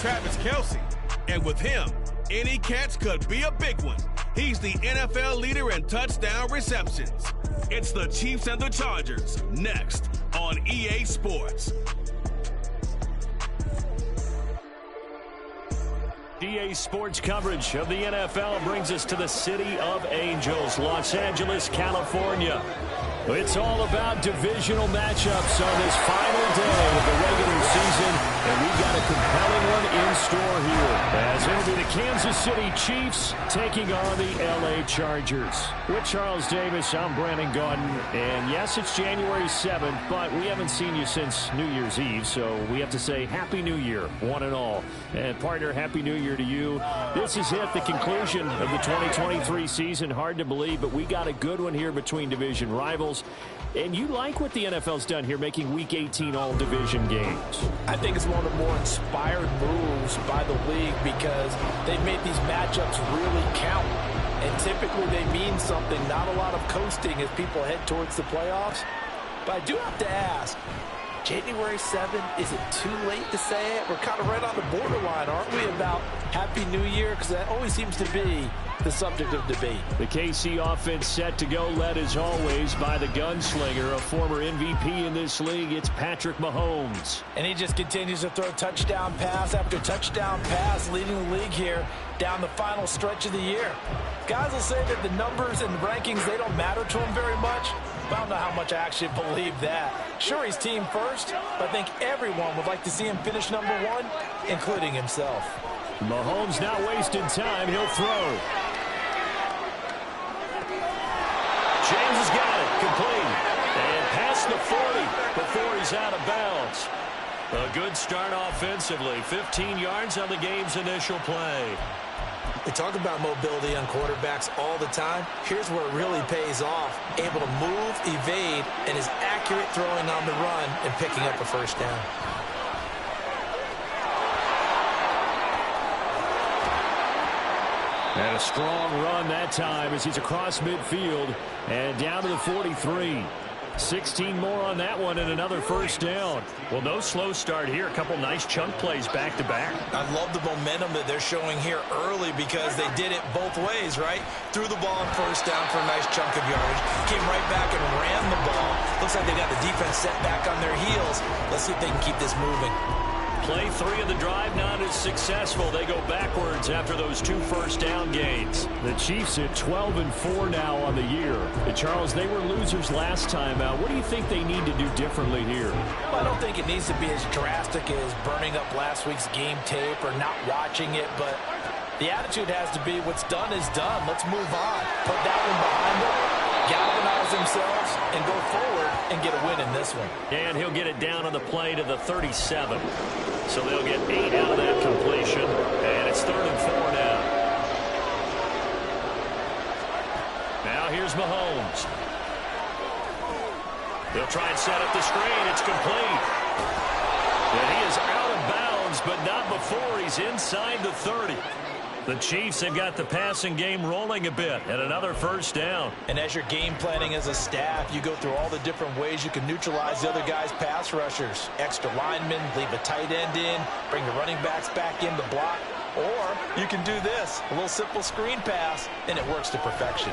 Travis Kelce. And with him, any catch could be a big one. He's the NFL leader in touchdown receptions. It's the Chiefs and the Chargers, next on EA Sports. EA Sports coverage of the NFL brings us to the City of Angels, Los Angeles, California. It's all about divisional matchups on this final day of the regular season, and we've got a compelling one in store here, as it'll be the Kansas City Chiefs taking on the LA Chargers. With Charles Davis, I'm Brandon Gaudin, and yes, it's January 7th, but we haven't seen you since New Year's Eve, so we have to say Happy New Year, one and all. And partner, Happy New Year to you. This is it, the conclusion of the 2023 season. Hard to believe, but we got a good one here between division rivals. And you like what the NFL's done here, making Week 18 all-division games. I think it's one of the more inspired moves by the league because they've made these matchups really count. And typically they mean something, not a lot of coasting as people head towards the playoffs. But I do have to ask, January 7th, is it too late to say it? We're kind of right on the borderline, aren't we, about Happy New Year? Because that always seems to be the subject of debate. The KC offense set to go, led as always by the gunslinger, a former MVP in this league. It's Patrick Mahomes. And he just continues to throw touchdown pass after touchdown pass, leading the league here down the final stretch of the year. Guys will say that the numbers and the rankings, they don't matter to him very much. But I don't know how much I actually believe that. Sure, he's team first, but I think everyone would like to see him finish number one, including himself. Mahomes not wasting time. He'll throw. James has got it. Complete. And past the 40 before he's out of bounds. A good start offensively. 15 yards on the game's initial play. We talk about mobility on quarterbacks all the time. Here's where it really pays off. Able to move, evade, and is accurate throwing on the run and picking up a first down. And a strong run that time as he's across midfield and down to the 43. 16 more on that one and another first down. Well, no slow start here. A couple nice chunk plays back-to-back. I love the momentum that they're showing here early because they did it both ways, right? Threw the ball on first down for a nice chunk of yardage. Came right back and ran the ball. Looks like they got the defense set back on their heels. Let's see if they can keep this moving. Play 3 of the drive not as successful. They go backwards after those 2 first down gains. The Chiefs at 12-4 now on the year. Charles, they were losers last time out. What do you think they need to do differently here? Well, I don't think it needs to be as drastic as burning up last week's game tape or not watching it, but the attitude has to be what's done is done. Let's move on. Put that one behind them, galvanize themselves, and go forward and get a win in this one. And he'll get it down on the play to the 37. So they'll get 8 out of that completion. And it's 3rd and 4 now. Now here's Mahomes. They'll try and set up the screen. It's complete. And he is out of bounds, but not before he's inside the 30. The Chiefs have got the passing game rolling a bit, and another first down. And as you're game planning as a staff, you go through all the different ways you can neutralize the other guy's pass rushers. Extra linemen, leave a tight end in, bring the running backs back in to block. Or you can do this, a little simple screen pass, and it works to perfection.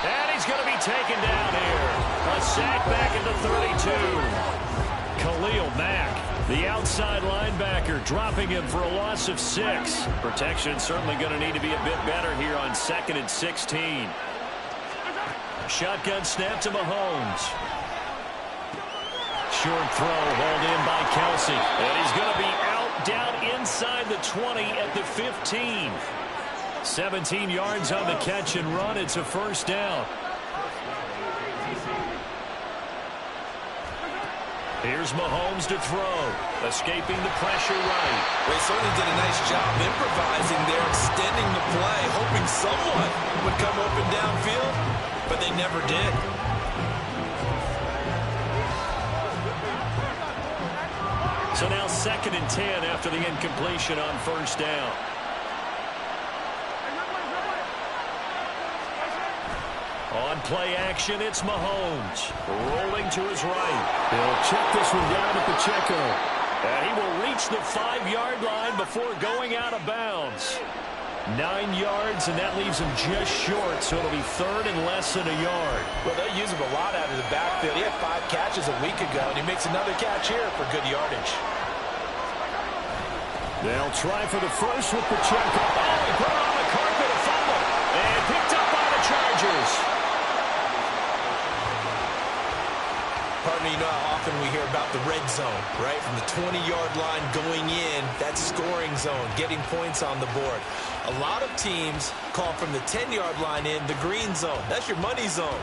And he's going to be taken down here. A sack back at the 32. Khalil Mack, the outside linebacker, dropping him for a loss of 6. Protection certainly going to need to be a bit better here on 2nd and 16. Shotgun snap to Mahomes. Short throw hauled in by Kelce. And he's going to be out down inside the 20 at the 15. 17 yards on the catch and run. It's a first down. Here's Mahomes to throw. Escaping the pressure right. They certainly did a nice job improvising there, extending the play, hoping someone would come open downfield, but they never did. So now 2nd and 10 after the incompletion on first down. On play action, it's Mahomes. Rolling to his right. He'll check this one down to Pacheco. And he will reach the 5-yard line before going out of bounds. 9 yards, and that leaves him just short, so it'll be third and less than a yard. Well, they'll use him a lot out of the backfield. He had 5 catches a week ago, and he makes another catch here for good yardage. They'll try for the first with Pacheco. Oh, he put it on the carpet, a fumble, and picked up by the Chargers. Partner, you know how often we hear about the red zone, right? From the 20-yard line going in, that's scoring zone, getting points on the board. A lot of teams call from the 10-yard line in the green zone. That's your money zone.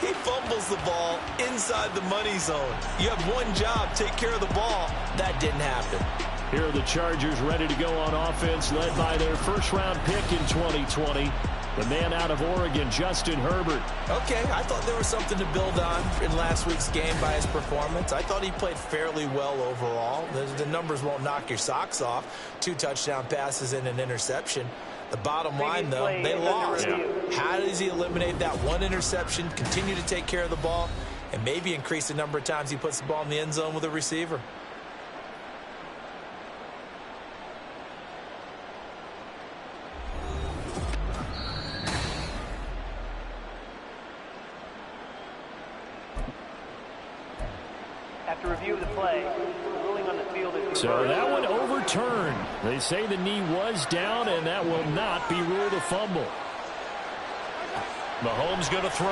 He fumbles the ball inside the money zone. You have one job, take care of the ball. That didn't happen. Here are the Chargers ready to go on offense, led by their first-round pick in 2020. The man out of Oregon, Justin Herbert. Okay, I thought there was something to build on in last week's game by his performance. I thought he played fairly well overall. The numbers won't knock your socks off. 2 touchdown passes and an interception. The bottom line, though, they lost. How does he eliminate that one interception, continue to take care of the ball, and maybe increase the number of times he puts the ball in the end zone with a receiver? After review of the play, the ruling on the field is reversed. So that one overturned. They say the knee was down, and that will not be ruled a fumble. Mahomes going to throw.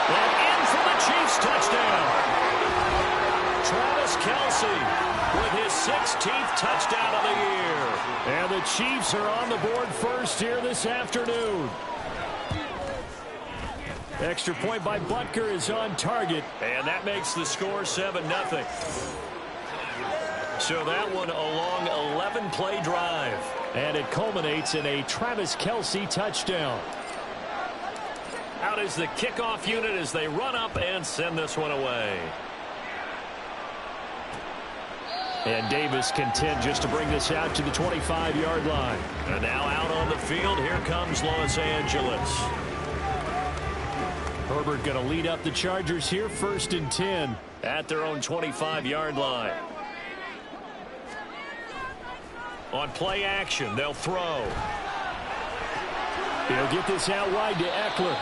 And in for the Chiefs touchdown. Travis Kelce with his 16th touchdown of the year. And the Chiefs are on the board first here this afternoon. Extra point by Butker is on target, and that makes the score 7-0. So that one a long 11-play drive, and it culminates in a Travis Kelce touchdown. Out is the kickoff unit as they run up and send this one away. And Davis content just to bring this out to the 25-yard line. And now out on the field, here comes Los Angeles. Herbert going to lead up the Chargers here, 1st and 10 at their own 25-yard line. On play action, they'll throw. He'll get this out wide to Eckler.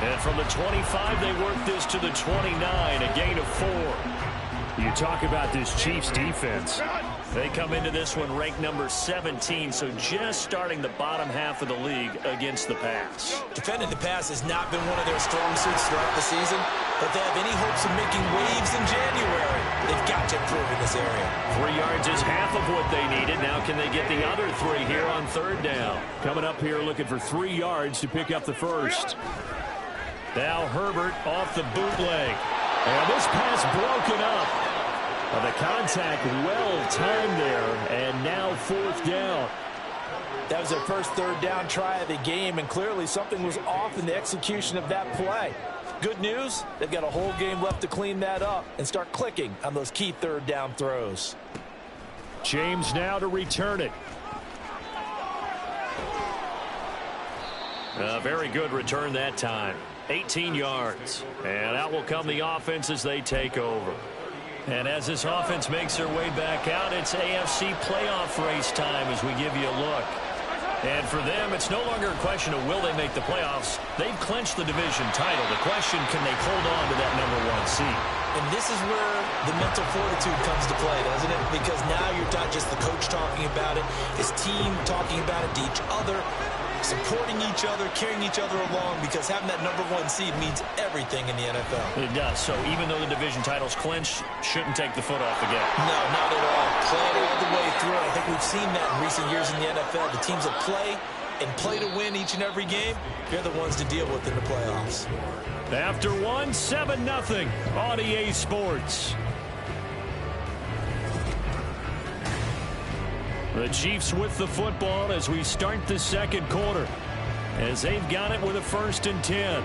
And from the 25, they work this to the 29, a gain of 4. You talk about this Chiefs defense. They come into this one ranked number 17, so just starting the bottom half of the league against the pass. Defending the pass has not been one of their strong suits throughout the season, but they have any hopes of making waves in January. They've got to improve in this area. 3 yards is half of what they needed. Now can they get the other 3 here on 3rd down? Coming up here looking for 3 yards to pick up the first. Now Herbert off the bootleg. And this pass broken up. Well, the contact well timed there, and now 4th down. That was their first 3rd down try of the game, and clearly something was off in the execution of that play. Good news, they've got a whole game left to clean that up and start clicking on those key 3rd down throws. James now to return it. A very good return that time. 18 yards. And out will come the offense as they take over. And as this offense makes their way back out, it's AFC playoff race time as we give you a look. And for them, it's no longer a question of will they make the playoffs. They've clinched the division title. The question, can they hold on to that #1 seed? And this is where the mental fortitude comes to play, doesn't it? Because now you're not just the coach talking about it, his team talking about it to each other, supporting each other, carrying each other along, because having that #1 seed means everything in the NFL. It does. So even though the division title's clinched, shouldn't take the foot off the gas. No, not at all. Play it all the way through. I think we've seen that in recent years in the NFL. The teams that play and play to win each and every game, they're the ones to deal with in the playoffs. After one, 7-0 on EA Sports. The Chiefs with the football as we start the 2nd quarter, as they've got it with a 1st and 10.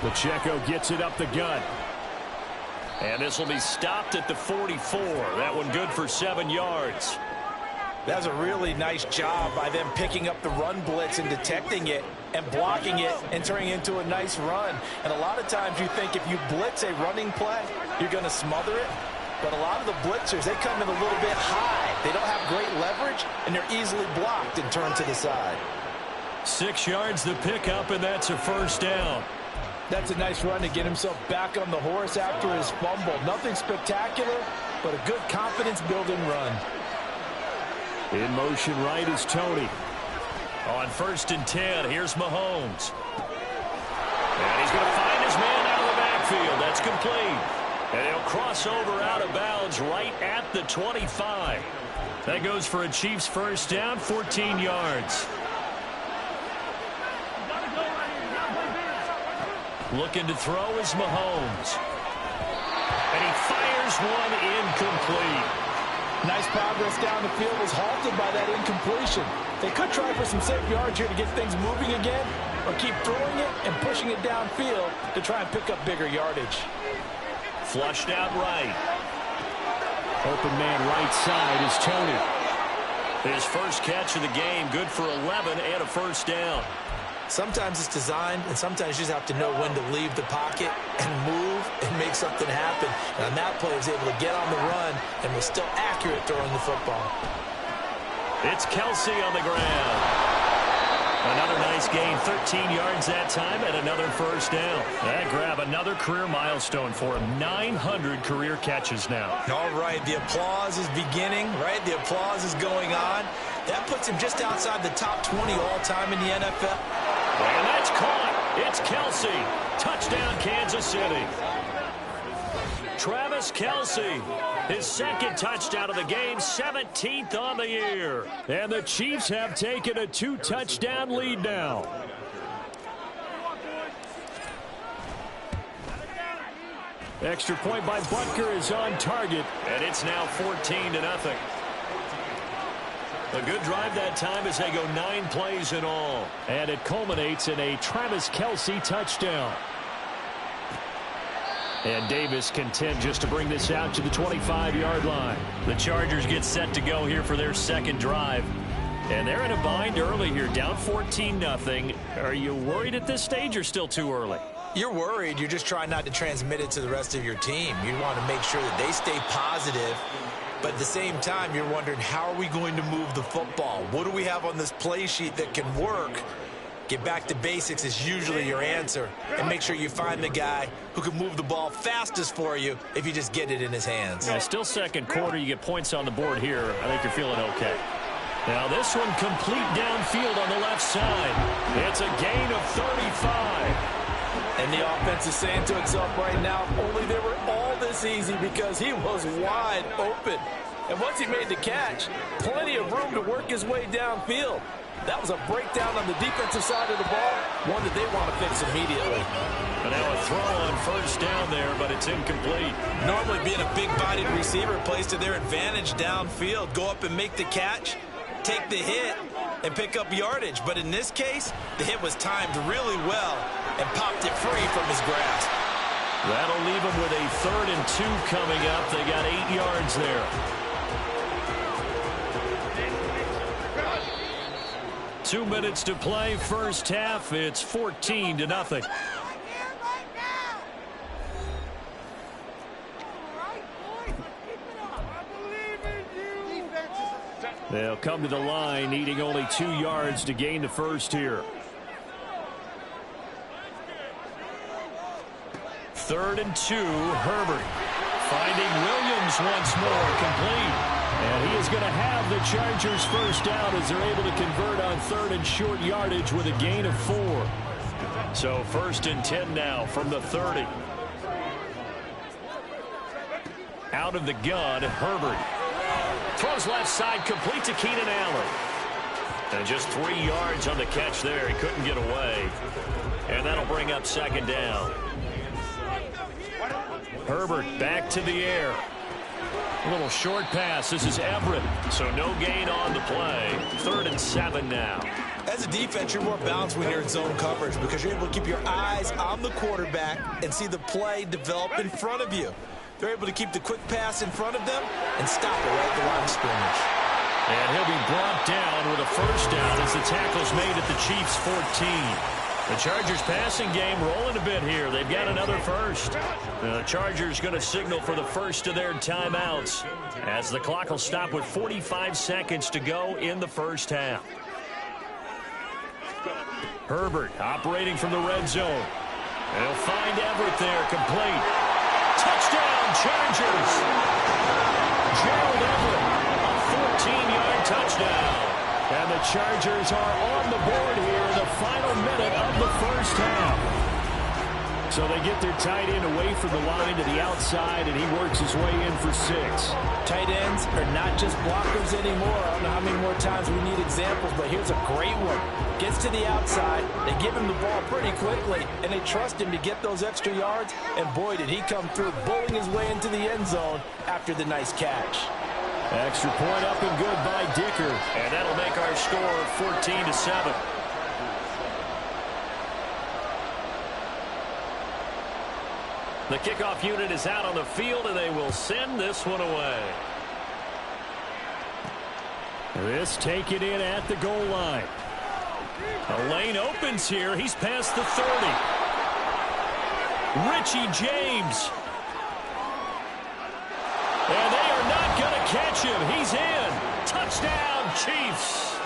Pacheco gets it up the gut. And this will be stopped at the 44. That one good for 7 yards. That was a really nice job by them picking up the run blitz and detecting it. and blocking it and turning it into a nice run. And a lot of times you think if you blitz a running play, you're going to smother it. But a lot of the blitzers, they come in a little bit high. They don't have great leverage, and they're easily blocked and turned to the side. 6 yards the pickup, and that's a first down. That's a nice run to get himself back on the horse after his fumble. Nothing spectacular, but a good confidence-building run. In motion right is Tony. On 1st and 10, here's Mahomes. And he's going to find his man out of the backfield. That's complete. And he'll cross over out of bounds right at the 25. That goes for a Chiefs first down, 14 yards. Looking to throw is Mahomes. And he fires one incomplete. Nice progress down the field, was halted by that incompletion. They could try for some safe yards here to get things moving again, or keep throwing it and pushing it downfield to try and pick up bigger yardage. Flushed out right. Open man right side is Tony. His first catch of the game, good for 11 and a first down. Sometimes it's designed, and sometimes you just have to know when to leave the pocket and move and make something happen. And on that play, he was able to get on the run and was still accurate throwing the football. It's Kelsey on the ground. Another nice gain, 13 yards that time, and another first down. That grab another career milestone for him, 900 career catches now. All right, the applause is beginning, right? The applause is going on. That puts him just outside the top 20 all-time in the NFL. And that's caught. It's Kelsey. Touchdown, Kansas City. Travis Kelsey, his second touchdown of the game, 17th on the year. And the Chiefs have taken a 2-touchdown lead now. Extra point by Butker is on target, and it's now 14-0. A good drive that time as they go 9 plays in all. And it culminates in a Travis Kelsey touchdown. And Davis content just to bring this out to the 25-yard line. The Chargers get set to go here for their second drive. And they're in a bind early here, down 14-0. Are you worried at this stage or still too early? You're worried. You're just trying not to transmit it to the rest of your team. You want to make sure that they stay positive. But at the same time, you're wondering, how are we going to move the football? What do we have on this play sheet that can work? Get back to basics is usually your answer. And make sure you find the guy who can move the ball fastest for you if you just get it in his hands. Yeah, still second quarter. You get points on the board here. I think you're feeling okay. Now this one complete downfield on the left side. It's a gain of 35. And the offense is saying to itself right now, only they were all this easy because he was wide open. And once he made the catch, plenty of room to work his way downfield. That was a breakdown on the defensive side of the ball, one that they want to fix immediately. And now a throw on first down there, but it's incomplete. Normally being a big-bodied receiver plays to their advantage downfield. Go up and make the catch, take the hit, and pick up yardage. But in this case, the hit was timed really well and popped it free from his grasp. That'll leave them with a 3rd and 2 coming up. They got 8 yards there. Two minutes to play, first half. It's 14-0. They'll come to the line, needing only 2 yards to gain the first here. 3rd and 2, Herbert. Finding Williams once more, complete. And he is going to have the Chargers first down as they're able to convert on 3rd and short yardage with a gain of 4. So 1st and 10 now from the 30. Out of the gun, Herbert. Throws left side, complete to Keenan Allen. And just 3 yards on the catch there. He couldn't get away. And that'll bring up 2nd down. Herbert back to the air. A little short pass. This is Everett. So no gain on the play. 3rd and 7 now. As a defense, you're more balanced when you're in zone coverage because you're able to keep your eyes on the quarterback and see the play develop in front of you. They're able to keep the quick pass in front of them and stop it right at the line of scrimmage. And he'll be brought down with a first down as the tackle's made at the Chiefs' 14. The Chargers passing game rolling a bit here. They've got another first. The Chargers going to signal for the first of their timeouts as the clock will stop with 45 seconds to go in the first half. Herbert operating from the red zone. They'll find Everett there, complete. Touchdown, Chargers. Gerald Everett, a 14-yard touchdown. And the Chargers are on the board here in the final minute of the first half. So they get their tight end away from the line to the outside, and he works his way in for 6. Tight ends are not just blockers anymore. I don't know how many more times we need examples, but here's a great one. Gets to the outside, they give him the ball pretty quickly, and they trust him to get those extra yards, and boy, did he come through, bowling his way into the end zone after the nice catch. Extra point up and good by Dicker. And that'll make our score 14-7. The kickoff unit is out on the field, and they will send this one away. This taken in at the goal line. A lane opens here. He's past the 30. Richie James. And they are not going to catch him. He's in. Touchdown, Chiefs.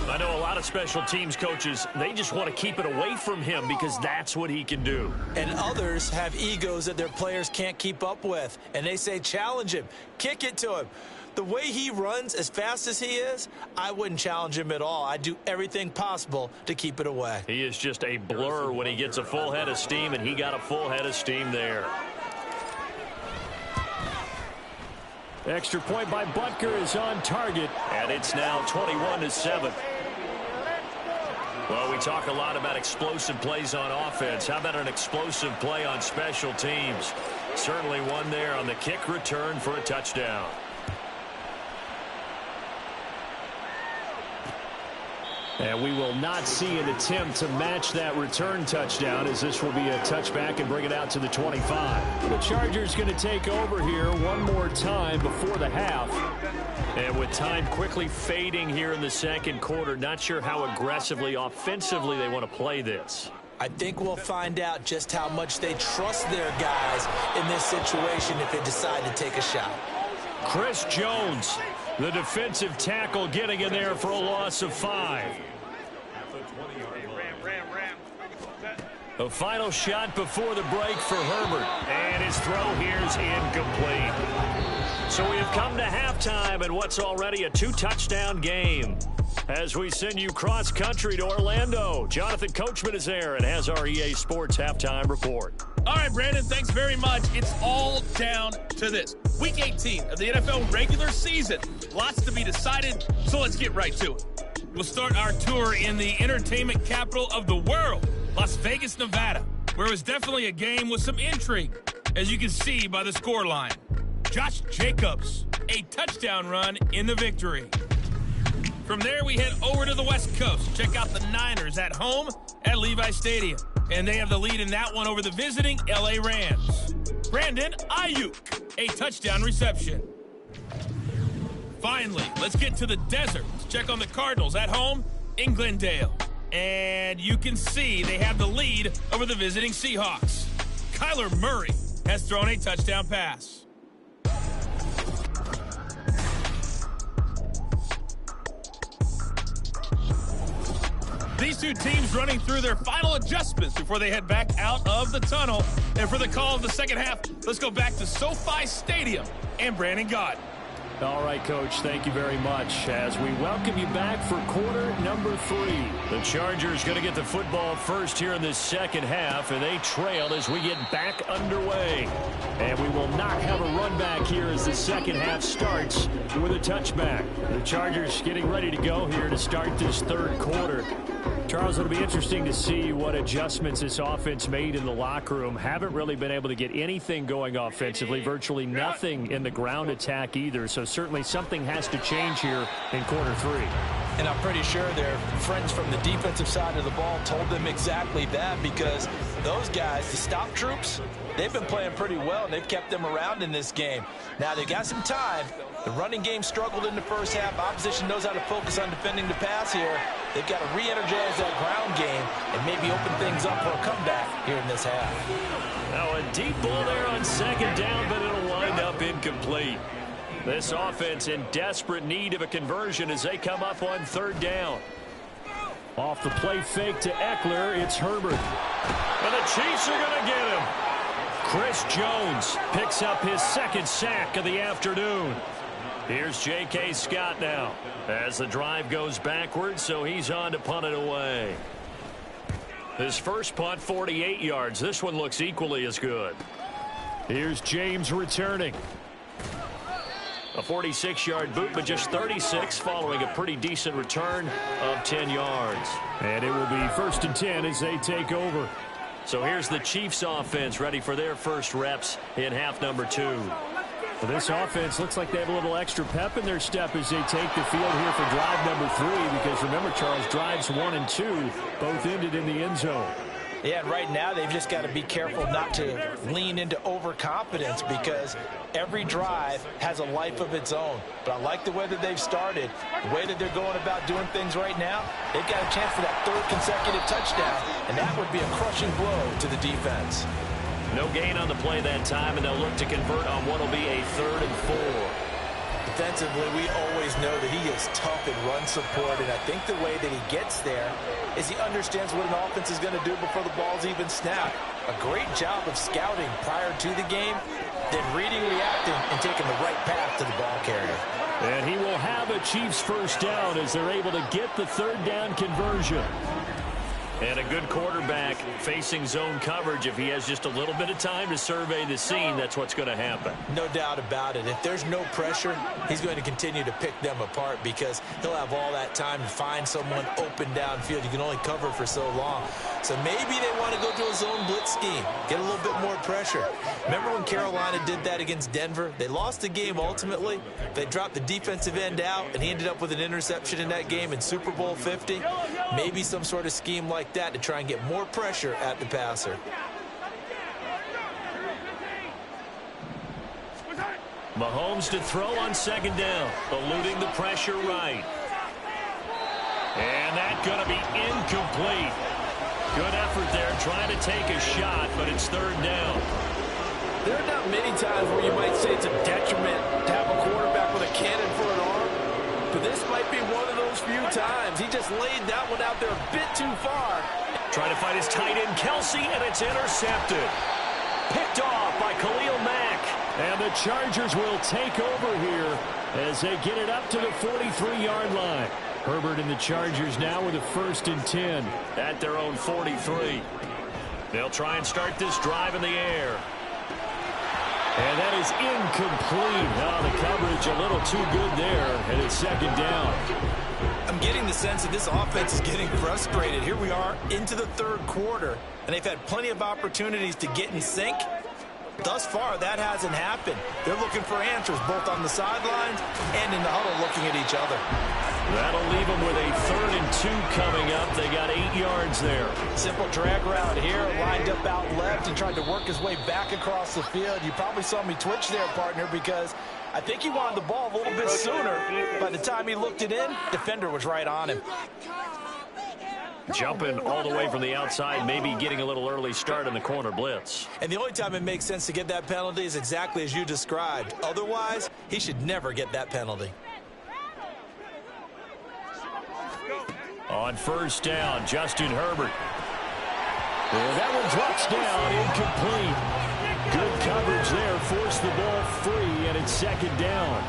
I know a lot of special teams coaches, they just want to keep it away from him because that's what he can do. And others have egos that their players can't keep up with. And they say, challenge him. Kick it to him. The way he runs as fast as he is, I wouldn't challenge him at all. I'd do everything possible to keep it away. He is just a blur when he gets a full head of steam, and he got a full head of steam there. Extra point by Butker is on target, and it's now 21-7. Well, we talk a lot about explosive plays on offense. How about an explosive play on special teams? Certainly one there on the kick return for a touchdown. And we will not see an attempt to match that return touchdown, as this will be a touchback and bring it out to the 25. The Chargers going to take over here one more time before the half. And with time quickly fading here in the second quarter, not sure how aggressively, offensively they want to play this. I think we'll find out just how much they trust their guys in this situation if they decide to take a shot. Chris Jones, the defensive tackle, getting in there for a loss of 5. The final shot before the break for Herbert. And his throw here's incomplete. So we have come to halftime in what's already a 2-touchdown game. As we send you cross-country to Orlando, Jonathan Coachman is there and has our EA Sports Halftime Report. All right, Brandon, thanks very much. It's all down to this. Week 18 of the NFL regular season. Lots to be decided, so let's get right to it. We'll start our tour in the entertainment capital of the world, Las Vegas, Nevada, where it was definitely a game with some intrigue, as you can see by the scoreline. Josh Jacobs, a touchdown run in the victory. From there, we head over to the West Coast. Check out the Niners at home at Levi Stadium. And they have the lead in that one over the visiting LA Rams. Brandon Ayuk, a touchdown reception. Finally, let's get to the desert. Let's check on the Cardinals at home in Glendale. And you can see they have the lead over the visiting Seahawks. Kyler Murray has thrown a touchdown pass. These two teams running through their final adjustments before they head back out of the tunnel. And for the call of the second half, let's go back to SoFi Stadium and Brandon Gaudin. All right, Coach, thank you very much as we welcome you back for quarter number 3. The Chargers going to get the football first here in this second half, and they trail as we get back underway. And we will not have a run back here as the second half starts with a touchback. The Chargers getting ready to go here to start this third quarter. Charles, it'll be interesting to see what adjustments this offense made in the locker room. Haven't really been able to get anything going offensively, virtually nothing in the ground attack either. So certainly something has to change here in quarter 3. And I'm pretty sure their friends from the defensive side of the ball told them exactly that, because those guys, the stop troops, they've been playing pretty well, and they've kept them around in this game. Now, they've got some time. The running game struggled in the first half. Opposition knows how to focus on defending the pass here. They've got to re-energize that ground game and maybe open things up for a comeback here in this half. Now a deep ball there on second down, but it'll wind up incomplete. This offense in desperate need of a conversion as they come up on third down. Off the play fake to Eckler, it's Herbert. And the Chiefs are going to get him. Chris Jones picks up his second sack of the afternoon. Here's J.K. Scott now as the drive goes backwards, so he's on to punt it away. His first punt, 48 yards. This one looks equally as good. Here's James returning. A 46-yard boot, but just 36 following a pretty decent return of 10 yards. And it will be 1st and 10 as they take over. So here's the Chiefs offense ready for their first reps in half number 2. Well, this offense looks like they have a little extra pep in their step as they take the field here for drive number 3, because remember, Charles, drives 1 and 2 both ended in the end zone. Yeah, and right now they've just got to be careful not to lean into overconfidence, because every drive has a life of its own. But I like the way that they've started, the way that they're going about doing things right now. They've got a chance for that 3rd consecutive touchdown, and that would be a crushing blow to the defense. No gain on the play that time, and they'll look to convert on what will be a 3rd and 4. Defensively, we always know that he is tough in run support, and I think the way that he gets there is he understands what an offense is going to do before the ball's even snapped. A great job of scouting prior to the game, then reading, reacting, and taking the right path to the ball carrier. And he will have a Chiefs first down as they're able to get the 3rd down conversion. And a good quarterback facing zone coverage. If he has just a little bit of time to survey the scene, that's what's going to happen. No doubt about it. If there's no pressure, he's going to continue to pick them apart, because he'll have all that time to find someone open downfield. You can only cover for so long. So maybe they want to go to a zone blitz scheme, get a little bit more pressure. Remember when Carolina did that against Denver? They lost the game ultimately. They dropped the defensive end out, and he ended up with an interception in that game in Super Bowl 50. Maybe some sort of scheme like that to try and get more pressure at the passer. Mahomes to throw on second down, eluding the pressure right. And that's going to be incomplete. Good effort there, trying to take a shot, but it's 3rd down. There are not many times where you might say it's a detriment to have a quarterback with a cannon for an arm, but this might be one of those few times. He just laid that one out there a bit too far. Trying to find his tight end, Kelsey, and it's intercepted. Picked off by Khalil Mack. And the Chargers will take over here as they get it up to the 43-yard line. Herbert and the Chargers now with a 1st and 10 at their own 43. They'll try and start this drive in the air. And that is incomplete. Now the coverage a little too good there, and it's 2nd down. I'm getting the sense that this offense is getting frustrated. Here we are into the 3rd quarter, and they've had plenty of opportunities to get in sync. Thus far, that hasn't happened. They're looking for answers both on the sidelines and in the huddle looking at each other. That'll leave them with a 3rd and 2 coming up. They got 8 yards there. Simple drag route here, lined up out left and tried to work his way back across the field. You probably saw me twitch there, partner, because I think he wanted the ball a little bit sooner. By the time he looked it in, defender was right on him. Jumping all the way from the outside, maybe getting a little early start in the corner blitz. And the only time it makes sense to get that penalty is exactly as you described. Otherwise, he should never get that penalty. On 1st down, Justin Herbert. And that one drops down, incomplete. Good coverage there, forced the ball free, and it's 2nd down.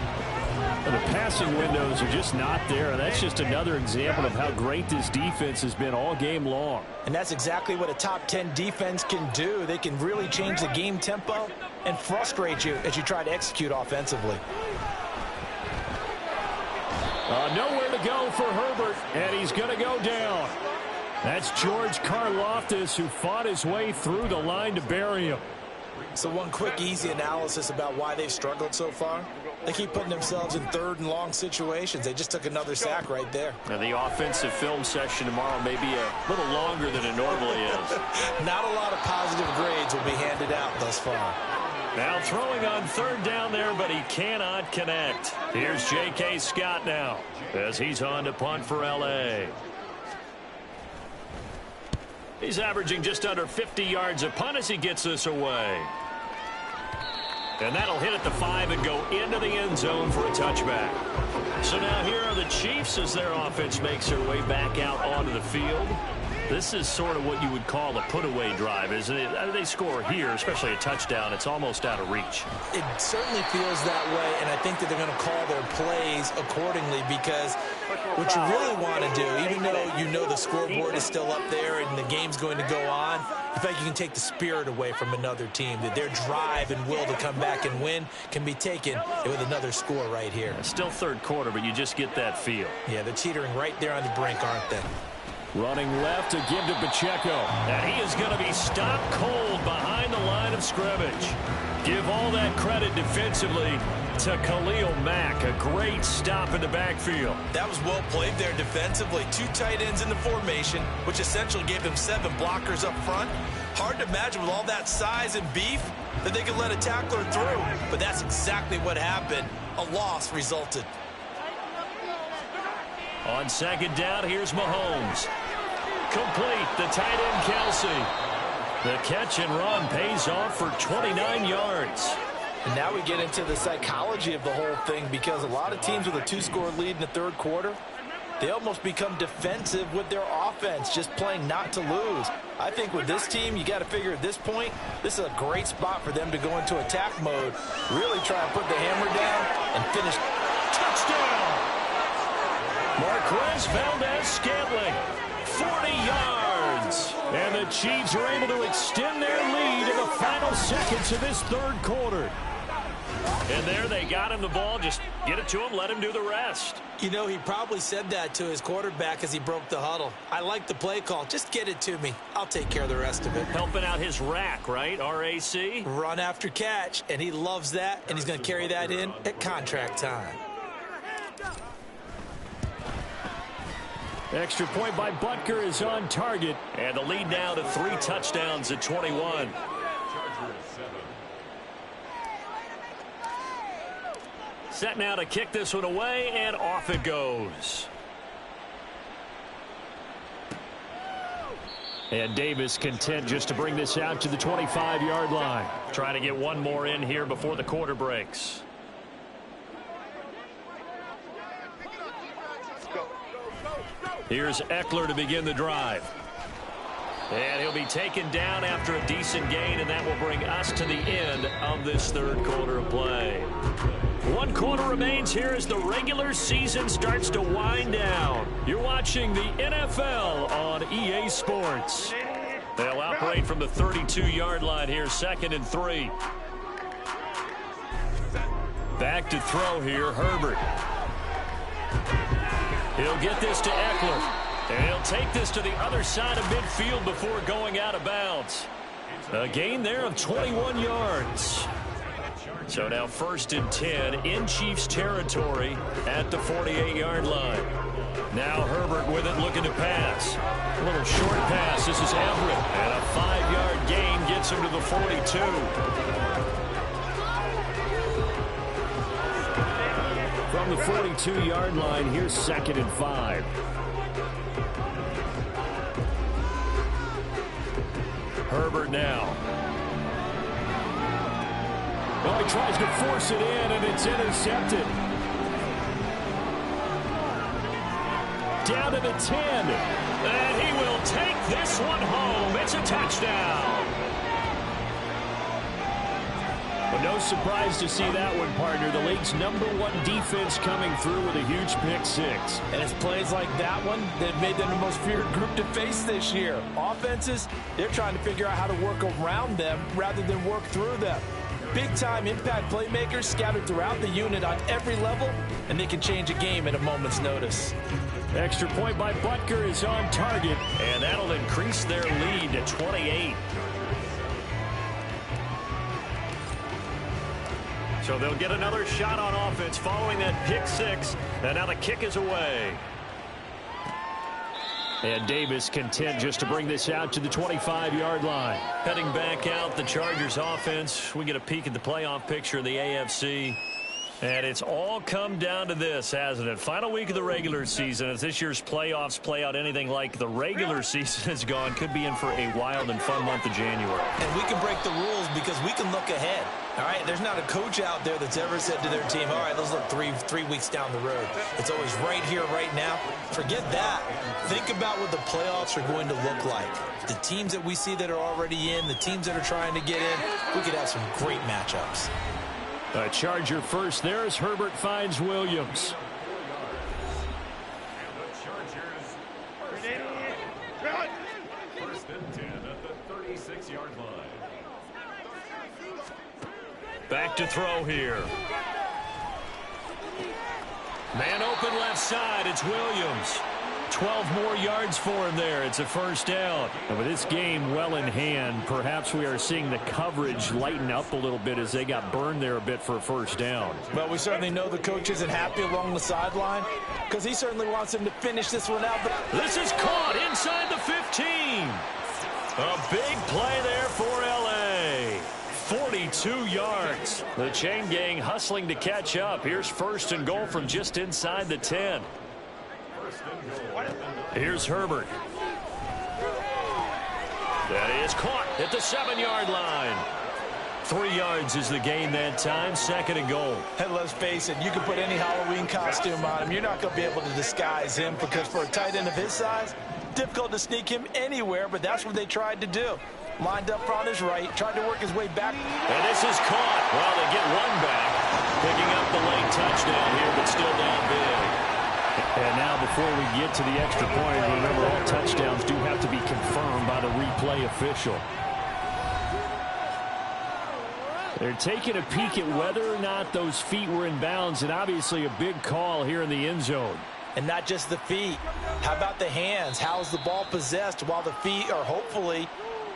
The passing windows are just not there. That's just another example of how great this defense has been all game long. And that's exactly what a top 10 defense can do. They can really change the game tempo and frustrate you as you try to execute offensively. Nowhere to go for Herbert, and he's going to go down. That's George Karlaftis, who fought his way through the line to bury him. So one quick, easy analysis about why they've struggled so far. They keep putting themselves in third and long situations. They just took another sack right there. Now, the offensive film session tomorrow may be a little longer than it normally is. Not a lot of positive grades will be handed out thus far. Now throwing on third down there, but he cannot connect. Here's J.K. Scott now as he's on to punt for L.A. He's averaging just under 50 yards a punt as he gets this away. And that'll hit at the 5 and go into the end zone for a touchback. So now here are the Chiefs as their offense makes their way back out onto the field. This is sort of what you would call a put-away drive, isn't it? They score here, especially a touchdown. It's almost out of reach. It certainly feels that way, and I think that they're going to call their plays accordingly because what you really want to do, even though you know the scoreboard is still up there and the game's going to go on, in fact, you can take the spirit away from another team, that their drive and will to come back and win can be taken with another score right here. It's still third quarter, but you just get that feel. Yeah, they're teetering right there on the brink, aren't they? Running left to give to Pacheco. And he is going to be stopped cold behind the line of scrimmage. Give all that credit defensively to Khalil Mack. A great stop in the backfield. That was well played there defensively. 2 tight ends in the formation, which essentially gave them 7 blockers up front. Hard to imagine with all that size and beef that they could let a tackler through. But that's exactly what happened. A loss resulted. On second down, here's Mahomes. Complete, the tight end Kelsey. The catch and run pays off for 29 yards. And now we get into the psychology of the whole thing because a lot of teams with a 2-score lead in the third quarter, they almost become defensive with their offense, just playing not to lose. I think with this team, you got to figure at this point, this is a great spot for them to go into attack mode, really try and put the hammer down and finish. Touchdown! Marquez Valdez-Scantling, 40 yards. And the Chiefs are able to extend their lead in the final seconds of this third quarter. And there they got him the ball. Just get it to him, let him do the rest. You know, he probably said that to his quarterback as he broke the huddle. I like the play call. Just get it to me. I'll take care of the rest of it. Helping out his rack, right? RAC? Run after catch, and he loves that, and he's going to carry that in at contract time. Extra point by Butker is on target. And the lead now to 3 touchdowns at 21. Set now to kick this one away, and off it goes. And Davis content just to bring this out to the 25-yard line. Trying to get one more in here before the quarter breaks. Here's Eckler to begin the drive. And he'll be taken down after a decent gain, and that will bring us to the end of this third quarter of play. 1 quarter remains here as the regular season starts to wind down. You're watching the NFL on EA Sports. They'll operate from the 32-yard line here, 2nd and 3. Back to throw here, Herbert. He'll get this to Eckler. And he'll take this to the other side of midfield before going out of bounds. A gain there of 21 yards. So now 1st and 10 in Chiefs territory at the 48-yard line. Now Herbert with it, looking to pass. A little short pass. This is Everett. And a 5-yard gain gets him to the 42. From the 42-yard line, here's 2nd and 5. Herbert now. Well, he tries to force it in, and it's intercepted. Down to the 10. And he will take this one home. It's a touchdown. But no surprise to see that one, partner. The league's #1 defense coming through with a huge pick 6. And it's plays like that one that made them the most feared group to face this year. Offenses, they're trying to figure out how to work around them rather than work through them. Big-time impact playmakers scattered throughout the unit on every level, and they can change a game at a moment's notice. Extra point by Butker is on target, and that'll increase their lead to 28. So they'll get another shot on offense following that pick six. And now the kick is away. And Davis content just to bring this out to the 25-yard line. Heading back out, the Chargers offense. We get a peek at the playoff picture of the AFC. And it's all come down to this, hasn't it? Final week of the regular season. As this year's playoffs play out anything like the regular season has gone, could be in for a wild and fun month of January. And we can break the rules because we can look ahead. All right, there's not a coach out there that's ever said to their team, all right, let's look three weeks down the road. It's always right here, right now. Forget that. Think about what the playoffs are going to look like. The teams that we see that are already in, the teams that are trying to get in, we could have some great matchups. A Charger first. There's Herbert finds Williams. First and 10 at the 36-yard line. Back to throw here. Man open left side. It's Williams. 12 more yards for him there. It's a first down. And with this game well in hand, perhaps we are seeing the coverage lighten up a little bit as they got burned there a bit for a first down. Well, we certainly know the coach isn't happy along the sideline because he certainly wants him to finish this one out. But this is caught inside the 15. A big play there for L.A. 42 yards. The chain gang hustling to catch up. Here's first and goal from just inside the 10. Here's Herbert. That is caught at the 7-yard line. 3 yards is the gain that time. Second and goal. And let's face it, you can put any Halloween costume on him. You're not going to be able to disguise him because for a tight end of his size, difficult to sneak him anywhere, but that's what they tried to do. Lined up on his right, tried to work his way back. And this is caught. Well, they get one back. Picking up the late touchdown here, but still down big. And now before we get to the extra point, remember all touchdowns do have to be confirmed by the replay official. They're taking a peek at whether or not those feet were in bounds, and obviously a big call here in the end zone. And not just the feet. How about the hands? How's the ball possessed while the feet are hopefully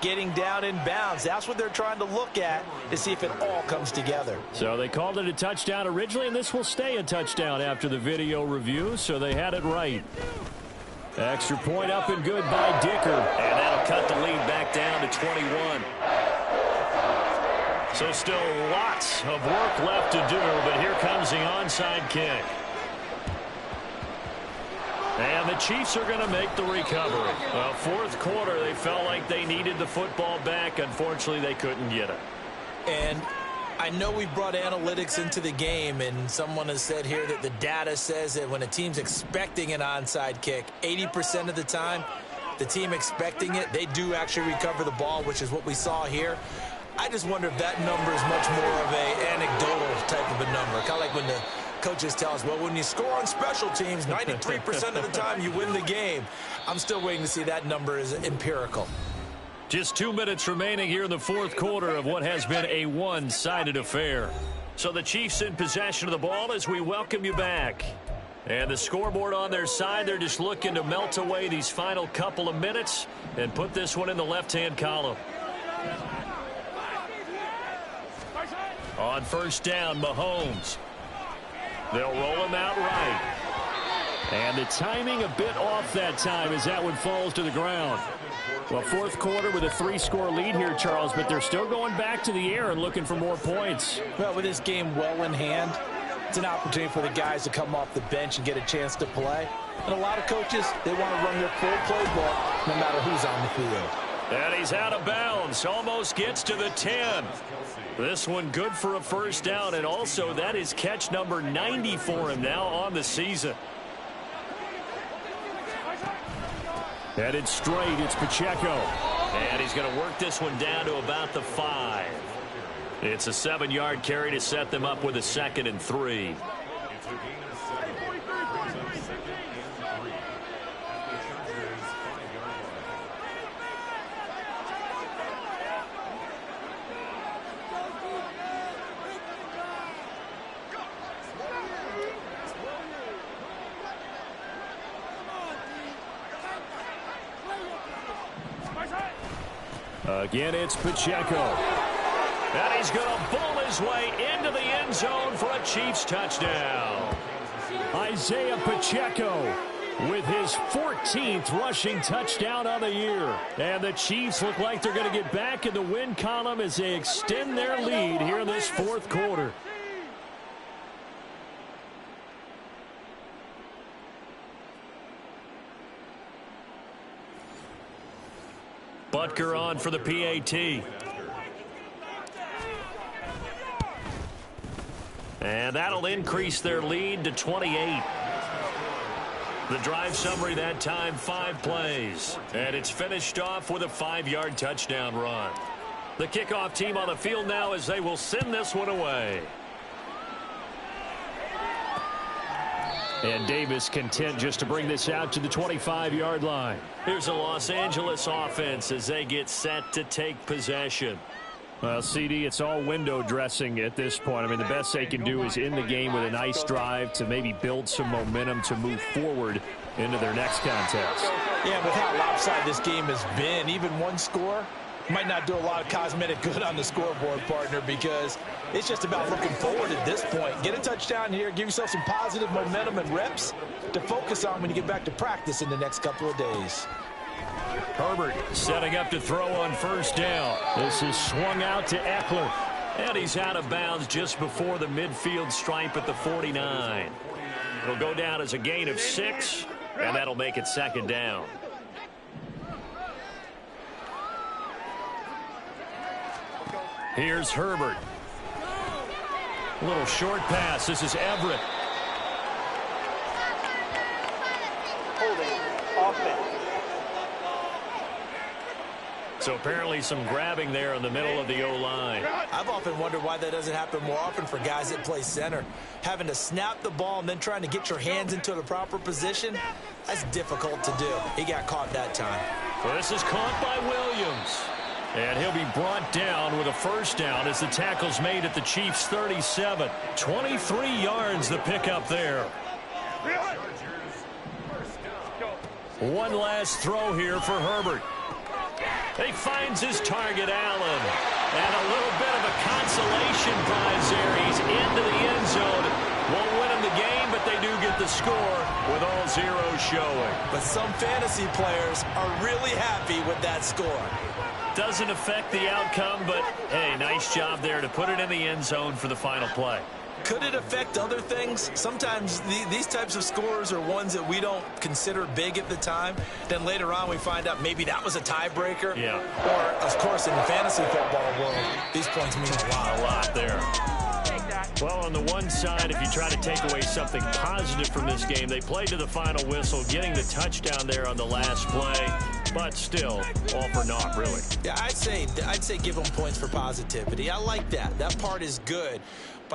getting down in bounds? That's what they're trying to look at to see if it all comes together. So they called it a touchdown originally, and this will stay a touchdown after the video review, so they had it right. Extra point up and good by Dicker. And that'll cut the lead back down to 21. So still lots of work left to do, but here comes the onside kick. And the Chiefs are going to make the recovery. Well, fourth quarter, they felt like they needed the football back. Unfortunately, they couldn't get it. And I know we brought analytics into the game, and someone has said here that the data says that when a team's expecting an onside kick, 80% of the time, the team expecting it, they do actually recover the ball, which is what we saw here. I just wonder if that number is much more of a anecdotal type of a number. Kind of like when the coaches tell us, well, when you score on special teams, 93% of the time you win the game. I'm still waiting to see that number is empirical. Just 2 minutes remaining here in the fourth quarter of what has been a one-sided affair. So the Chiefs in possession of the ball as we welcome you back. And the scoreboard on their side, they're just looking to melt away these final couple of minutes and put this one in the left-hand column. On first down, Mahomes. They'll roll him out right. And the timing a bit off that time as that one falls to the ground. Well, fourth quarter with a 3-score lead here, Charles, but they're still going back to the air and looking for more points. Well, with this game well in hand, it's an opportunity for the guys to come off the bench and get a chance to play. And a lot of coaches, they want to run their full playbook no matter who's on the field. And he's out of bounds. Almost gets to the 10. This one good for a first down, and also that is catch number 90 for him now on the season. Headed straight, it's Pacheco. And he's going to work this one down to about the 5. It's a 7-yard carry to set them up with a 2nd and 3. Again, it's Pacheco. And he's going to bowl his way into the end zone for a Chiefs touchdown. Isaiah Pacheco with his 14th rushing touchdown of the year. And the Chiefs look like they're going to get back in the win column as they extend their lead here in this fourth quarter. Butker on for the PAT. And that'll increase their lead to 28. The drive summary that time, 5 plays. And it's finished off with a 5-yard touchdown run. The kickoff team on the field now as they will send this one away. And Davis content just to bring this out to the 25-yard line. Here's a Los Angeles offense as they get set to take possession. Well, CD, it's all window dressing at this point. I mean, the best they can do is end the game with a nice drive to maybe build some momentum to move forward into their next contest. Yeah, with how lopsided this game has been, even one score might not do a lot of cosmetic good on the scoreboard, partner, because it's just about looking forward at this point. Get a touchdown here, give yourself some positive momentum and reps to focus on when you get back to practice in the next couple of days. Herbert setting up to throw on first down. This is swung out to Eckler. And he's out of bounds just before the midfield stripe at the 49. It'll go down as a gain of 6, and that'll make it second down. Here's Herbert. A little short pass. This is Everett. Holding, offense. So apparently some grabbing there in the middle of the O-line. I've often wondered why that doesn't happen more often for guys that play center. Having to snap the ball and then trying to get your hands into the proper position, that's difficult to do. He got caught that time. Well, this is caught by Williams. And he'll be brought down with a first down as the tackle's made at the Chiefs' 37. 23 yards the pickup there. One last throw here for Herbert. He finds his target, Allen. And a little bit of a consolation prize there. He's into the end zone. Won't win him the game, but they do get the score with all zeros showing. But some fantasy players are really happy with that score. Doesn't affect the outcome, but, hey, nice job there to put it in the end zone for the final play. Could it affect other things? Sometimes these types of scores are ones that we don't consider big at the time. Then later on we find out maybe that was a tiebreaker. Yeah. Or, of course, in the fantasy football world, these points mean a lot. A lot there. Well, on the one side, if you try to take away something positive from this game, they played to the final whistle, getting the touchdown there on the last play. But still, all for naught, really. Yeah, I'd say give them points for positivity. I like that. That part is good.